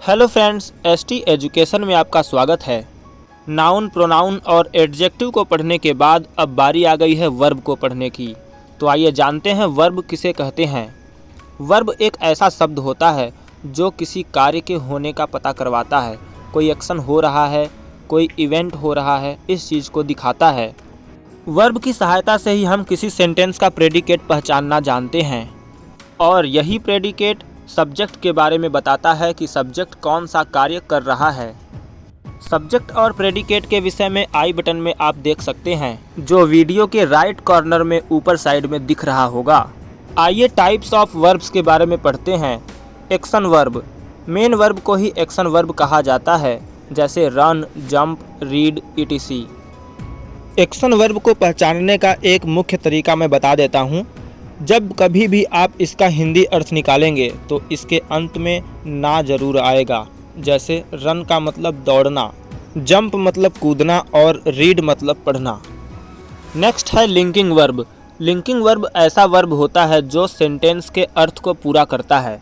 Hello friends, ST education में आपका स्वागत है। नाउन, प्रोनाउन और एडजेक्टिव को पढ़ने के बाद अब बारी आ गई है वर्ब को पढ़ने की। तो आइए जानते हैं वर्ब किसे कहते हैं। वर्ब एक ऐसा शब्द होता है जो किसी कार्य के होने का पता करवाता है। कोई एक्शन हो रहा है, कोई इवेंट हो रहा है, इस चीज़ को दिखाता है। वर्ब की सहायता से ही हम किसी सेंटेंस का प्रेडिकेट पहचानना जानते हैं और यही प्रेडिकेट सब्जेक्ट के बारे में बताता है कि सब्जेक्ट कौन सा कार्य कर रहा है। सब्जेक्ट और प्रेडिकेट के विषय में आई बटन में आप देख सकते हैं, जो वीडियो के राइट कॉर्नर में ऊपर साइड में दिख रहा होगा। आइए टाइप्स ऑफ वर्ब्स के बारे में पढ़ते हैं। एक्शन वर्ब, मेन वर्ब को ही एक्शन वर्ब कहा जाता है, जैसे run, jump, read, etc। Action verb को पहचानने का एक मुख्य तरीका मैं बता देता हूँ। जब कभी भी आप इसका हिंदी अर्थ निकालेंगे तो इसके अंत में ना जरूर आएगा। जैसे रन का मतलब दौड़ना, जंप मतलब कूदना और रीड मतलब पढ़ना। नेक्स्ट है लिंकिंग वर्ब। लिंकिंग वर्ब ऐसा वर्ब होता है जो सेंटेंस के अर्थ को पूरा करता है।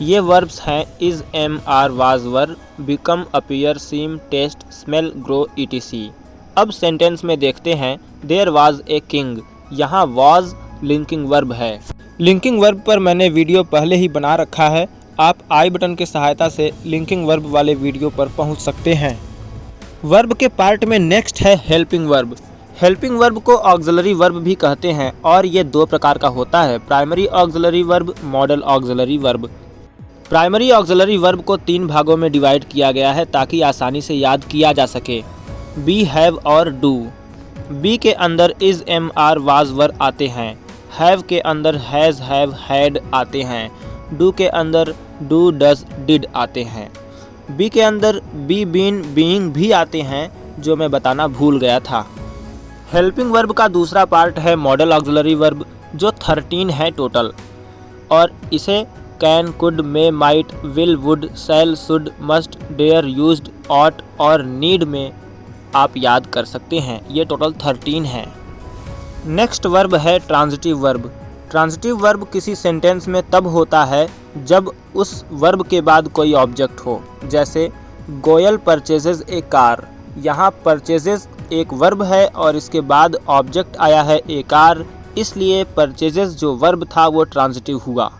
ये वर्ब्स हैं is, am, are, was, were, become, appear, seem, taste, smell, grow, etc। अब सेंटेंस में देखते हैं देयर वाज ए किंग। यहाँ वाज लिंकिंग वर्ब है। लिंकिंग वर्ब पर मैंने वीडियो पहले ही बना रखा है, आप आई बटन की सहायता से लिंकिंग वर्ब वाले वीडियो पर पहुंच सकते हैं। वर्ब के पार्ट में नेक्स्ट है हेल्पिंग वर्ब। हेल्पिंग वर्ब को ऑक्सिलरी वर्ब भी कहते हैं और ये दो प्रकार का होता है, primary auxiliary verb, model auxiliary verb. Primary auxiliary verb को 3 भागों में डिवाइड किया गया है ताकि आसानी से याद किया जा सके। बी, हैव और डू। बी के अंदर इज, एम, आर, वाज, वर आते हैं। हैव के अंदर हैज़, हैव, हैड आते हैं। डू के अंदर डू, डज, डिड आते हैं। बी के अंदर बी, बीन, बीइंग भी आते हैं, जो मैं बताना भूल गया था। हेल्पिंग वर्ब का दूसरा पार्ट है मॉडल ऑक्सिलरी वर्ब, जो 13 है टोटल, और इसे can, could, may, might, will, would, shall, should, must, dare, used, ought और नीड में आप याद कर सकते हैं। ये टोटल 13 है। नेक्स्ट वर्ब है ट्रांजिटिव वर्ब। ट्रांजिटिव वर्ब किसी सेंटेंस में तब होता है जब उस वर्ब के बाद कोई ऑब्जेक्ट हो। जैसे गोयल परचेजेज ए कार। यहाँ परचेजेज एक वर्ब है और इसके बाद ऑब्जेक्ट आया है ए कार, इसलिए परचेजेज जो वर्ब था वो ट्रांजिटिव हुआ।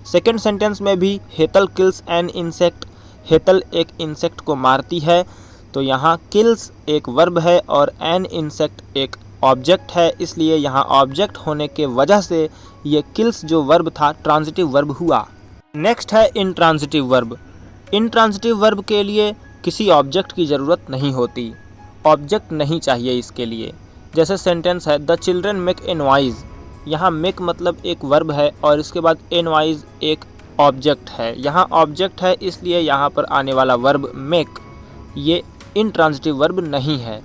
सेकेंड सेंटेंस में भी Hetal kills an insect. Hetal एक इंसेक्ट को मारती है, तो यहाँ किल्स एक वर्ब है और एन इंसेक्ट एक ऑब्जेक्ट है, इसलिए यहाँ ऑब्जेक्ट होने के वजह से ये किल्स जो वर्ब था ट्रांजिटिव वर्ब हुआ। नेक्स्ट है इंट्रांजिटिव वर्ब। इंट्रांजिटिव वर्ब के लिए किसी ऑब्जेक्ट की ज़रूरत नहीं होती, ऑब्जेक्ट नहीं चाहिए इसके लिए। जैसे सेंटेंस है the children make a noise. यहाँ मेक मतलब एक वर्ब है और इसके बाद ए नॉइज़ एक ऑब्जेक्ट है। यहाँ ऑब्जेक्ट है इसलिए यहाँ पर आने वाला वर्ब मेक ये इंट्रांजिटिव वर्ब नहीं है।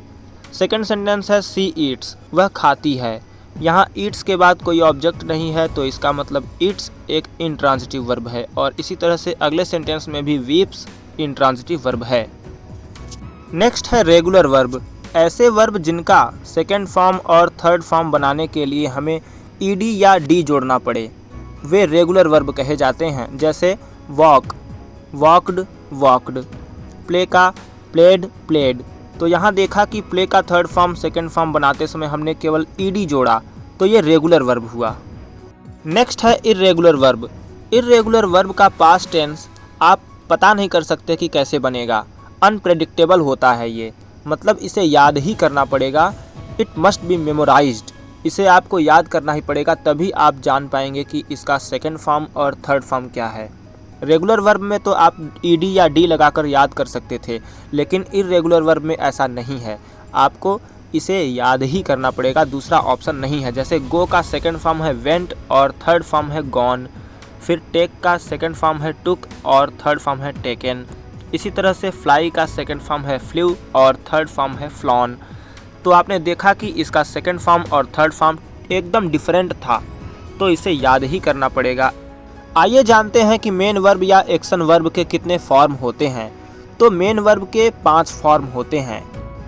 सेकेंड सेंटेंस है सी ईट्स, वह खाती है। यहाँ ईट्स के बाद कोई ऑब्जेक्ट नहीं है, तो इसका मतलब ईट्स एक इंट्रांजिटिव वर्ब है। और इसी तरह से अगले सेंटेंस में भी वीप्स इंट्रांजिटिव वर्ब है। नेक्स्ट है रेगुलर वर्ब। ऐसे वर्ब जिनका सेकेंड फॉर्म और थर्ड फॉर्म बनाने के लिए हमें ईडी या डी जोड़ना पड़े, वे रेगुलर वर्ब कहे जाते हैं। जैसे वॉक, वॉकड, वॉकड। प्ले का प्लेड, प्लेड। तो यहाँ देखा कि प्ले का थर्ड फॉर्म सेकेंड फॉर्म बनाते समय हमने केवल ईडी जोड़ा, तो ये रेगुलर वर्ब हुआ। नेक्स्ट है इर्रेगुलर वर्ब। इर्रेगुलर वर्ब का पास्ट टेंस आप पता नहीं कर सकते कि कैसे बनेगा, अनप्रेडिक्टेबल होता है ये, मतलब इसे याद ही करना पड़ेगा। इट मस्ट बी मेमोराइज्ड, इसे आपको याद करना ही पड़ेगा, तभी आप जान पाएंगे कि इसका सेकेंड फॉर्म और थर्ड फॉर्म क्या है। रेगुलर वर्ब में तो आप ईडी या डी लगाकर याद कर सकते थे, लेकिन इर्रेगुलर वर्ब में ऐसा नहीं है, आपको इसे याद ही करना पड़ेगा, दूसरा ऑप्शन नहीं है। जैसे गो का सेकंड फॉर्म है वेंट और थर्ड फॉर्म है गॉन। फिर टेक का सेकंड फॉर्म है टुक और थर्ड फॉर्म है टेकन। इसी तरह से फ्लाई का सेकंड फॉर्म है फ्ल्यू और थर्ड फॉर्म है फ्लॉन। तो आपने देखा कि इसका सेकंड फॉर्म और थर्ड फॉर्म एकदम डिफरेंट था, तो इसे याद ही करना पड़ेगा। आइए जानते हैं कि मेन वर्ब या एक्शन वर्ब के कितने फॉर्म होते हैं। तो मेन वर्ब के 5 फॉर्म होते हैं।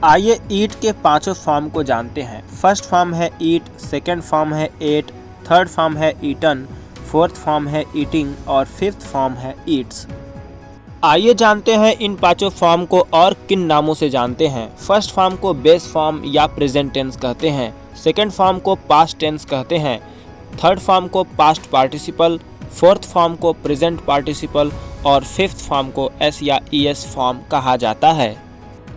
आइए ईट के 5 फॉर्म को जानते हैं। फर्स्ट फॉर्म है ईट, सेकंड फॉर्म है एट, थर्ड फॉर्म है ईटन, फोर्थ फॉर्म है ईटिंग और फिफ्थ फॉर्म है ईट्स। आइए जानते हैं इन पांचों फॉर्म को और किन नामों से जानते हैं। फर्स्ट फॉर्म को बेस फॉर्म या प्रेजेंट टेंस कहते हैं। सेकंड फॉर्म को पास्ट टेंस कहते हैं। थर्ड फॉर्म को पास्ट पार्टिसिपल। फोर्थ फॉर्म को प्रेजेंट पार्टिसिपल और फिफ्थ फॉर्म को एस या ईएस फॉर्म कहा जाता है।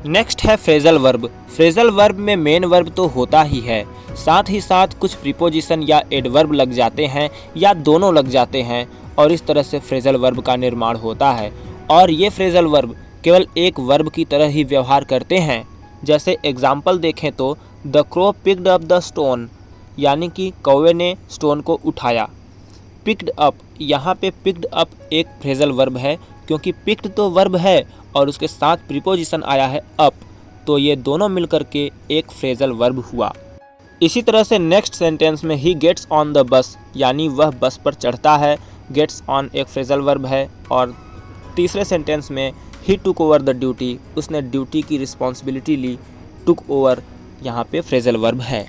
नेक्स्ट है फ्रेजल वर्ब। फ्रेजल वर्ब में मेन वर्ब तो होता ही है, साथ ही साथ कुछ प्रीपोजिशन या एडवर्ब लग जाते हैं या दोनों लग जाते हैं और इस तरह से फ्रेजल वर्ब का निर्माण होता है। और ये फ्रेजल वर्ब केवल एक वर्ब की तरह ही व्यवहार करते हैं। जैसे एग्जाम्पल देखें तो the crow picked up the stone, यानी कि कौवे ने स्टोन को उठाया। पिक्ड अप, यहाँ पे पिक्ड अप एक फ्रेजल वर्ब है क्योंकि पिक्ड तो वर्ब है और उसके साथ प्रीपोजिशन आया है अप, तो ये दोनों मिलकर के एक फ्रेजल वर्ब हुआ। इसी तरह से नेक्स्ट सेंटेंस में he gets on the bus, यानी वह बस पर चढ़ता है। गेट्स ऑन एक फ्रेजल वर्ब है। और तीसरे सेंटेंस में ही टुक ओवर द ड्यूटी, उसने ड्यूटी की रिस्पॉन्सिबिलिटी ली। टुक ओवर यहाँ पे फ्रेजल वर्ब है।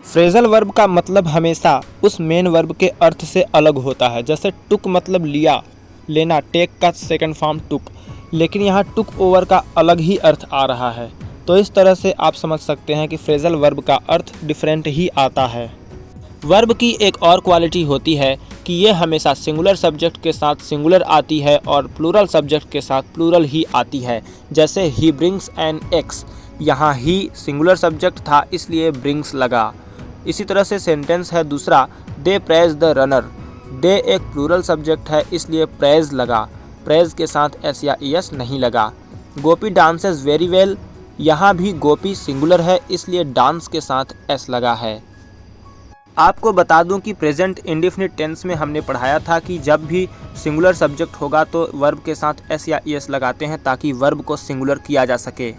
फ्रेजल वर्ब का मतलब हमेशा उस मेन वर्ब के अर्थ से अलग होता है। जैसे टुक मतलब लिया, लेना, टेक का सेकंड फॉर्म टुक, लेकिन यहाँ टुक ओवर का अलग ही अर्थ आ रहा है। तो इस तरह से आप समझ सकते हैं कि फ्रेजल वर्ब का अर्थ डिफरेंट ही आता है। वर्ब की एक और क्वालिटी होती है कि ये हमेशा सिंगुलर सब्जेक्ट के साथ सिंगुलर आती है और प्लूरल सब्जेक्ट के साथ प्लूरल ही आती है। जैसे ही ब्रिंग्स एन एक्स, यहाँ ही सिंगुलर सब्जेक्ट था इसलिए ब्रिंग्स लगा। इसी तरह से सेंटेंस है दूसरा, दे प्रेज द रनर। दे एक प्लूरल सब्जेक्ट है इसलिए प्रेज लगा, प्रेज के साथ एस या ईएस नहीं लगा। गोपी डांसेस वेरी वेल, यहाँ भी गोपी सिंगुलर है इसलिए डांस के साथ एस लगा है। आपको बता दूं कि प्रेजेंट इंडेफिनिट टेंस में हमने पढ़ाया था कि जब भी सिंगुलर सब्जेक्ट होगा तो वर्ब के साथ एस या ईएस लगाते हैं ताकि वर्ब को सिंगुलर किया जा सके।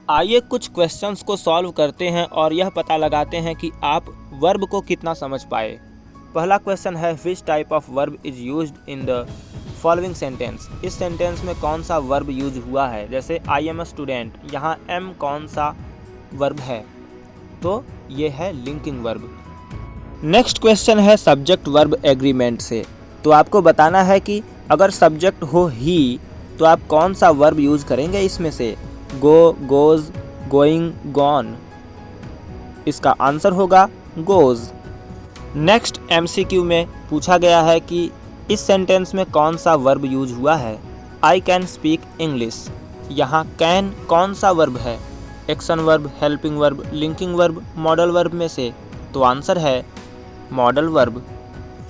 आइए कुछ क्वेश्चंस को सॉल्व करते हैं और यह पता लगाते हैं कि आप वर्ब को कितना समझ पाए। पहला क्वेश्चन है, which type of verb is used in the following sentence. इस सेंटेंस में कौन सा वर्ब यूज हुआ है। जैसे आई एम अ स्टूडेंट, यहाँ एम कौन सा वर्ब है, तो ये है लिंकिंग वर्ब। नेक्स्ट क्वेश्चन है सब्जेक्ट वर्ब एग्रीमेंट से। तो आपको बताना है कि अगर सब्जेक्ट हो ही तो आप कौन सा वर्ब यूज करेंगे इसमें से, गो, गोज, गोइंग, गॉन। इसका आंसर होगा गोज। नेक्स्ट एमसीक्यू में पूछा गया है कि इस सेंटेंस में कौन सा वर्ब यूज हुआ है। आई कैन स्पीक इंग्लिश, यहाँ कैन कौन सा वर्ब है, action verb, helping verb, linking verb, modal verb में से, तो आंसर है मॉडल वर्ब।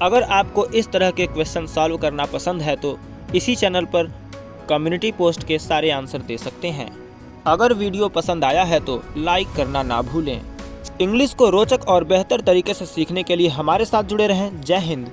अगर आपको इस तरह के क्वेश्चन सॉल्व करना पसंद है तो इसी चैनल पर कम्युनिटी पोस्ट के सारे आंसर दे सकते हैं। अगर वीडियो पसंद आया है तो लाइक करना ना भूलें। इंग्लिश को रोचक और बेहतर तरीके से सीखने के लिए हमारे साथ जुड़े रहें। जय हिंद।